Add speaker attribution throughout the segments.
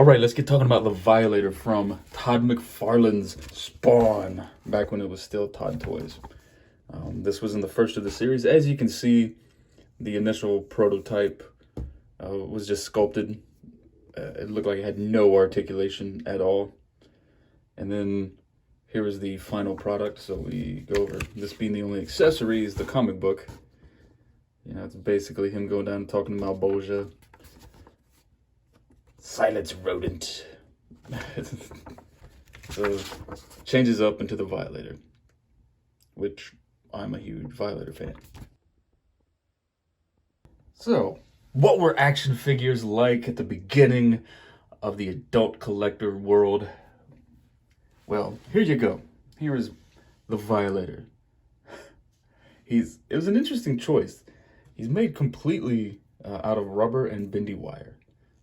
Speaker 1: Alright, let's get talking about the Violator from Todd McFarlane's Spawn, back when it was still Todd Toys. This was in the first of the series. As you can see, the initial prototype was just sculpted. It looked like it had no articulation at all. And then here is the final product. So we go over this being the only accessory is the comic book. You know, it's basically him going down and talking to Malbolgia. Silence, rodent. So changes up into the Violator, which I'm a huge Violator fan. So, what were action figures like at the beginning of the adult collector world? Well, here you go. Here is the Violator. It was an interesting choice. He's made completely out of rubber and bendy wire.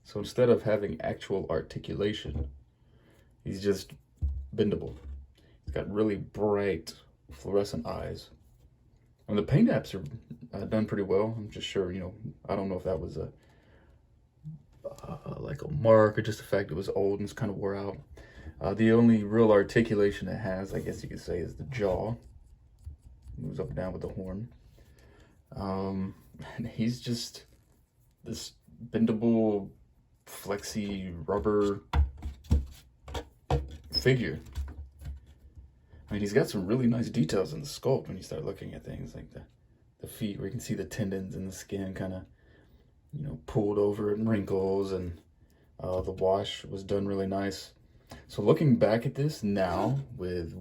Speaker 1: So instead of having actual articulation, he's just bendable. He's got really bright fluorescent eyes. And the paint apps are done pretty well. I'm just sure, I don't know if that was like a mark or just the fact it was old and it's kind of wore out. The only real articulation it has, I guess you could say, is the jaw. Moves up and down with the horn. And he's just this bendable, flexy rubber figure. I mean, he's got some really nice details in the sculpt when you start looking at things like the feet, where you can see the tendons and the skin kind of, pulled over and wrinkles, and the wash was done really nice. So looking back at this now with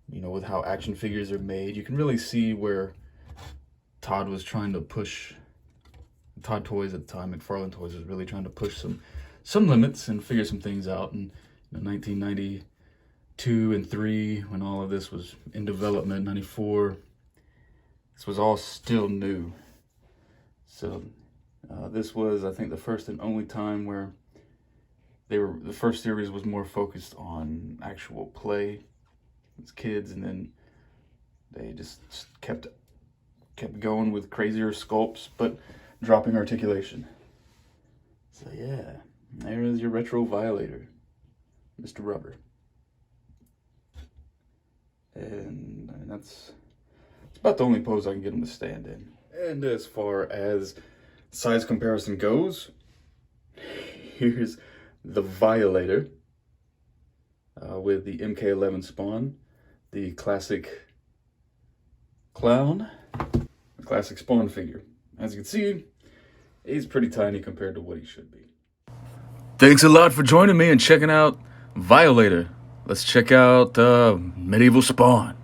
Speaker 1: with how action figures are made, you can really see where Todd was trying to push. Todd Toys at the time, McFarlane Toys, was really trying to push some limits and figure some things out. In 1992 and 3, when all of this was in development, 94, this was all still new. So this was, I think, the first and only time where the first series was more focused on actual play as kids, and then they just kept going with crazier sculpts, but dropping articulation. So yeah, there is your retro Violator, Mr. Rubber. And that's about the only pose I can get him to stand in. And as far as size comparison goes, here's the Violator with the MK11 Spawn, the classic clown, the classic Spawn figure. As you can see, he's pretty tiny compared to what he should be. Thanks a lot for joining me and checking out Violator. Let's check out Medieval Spawn.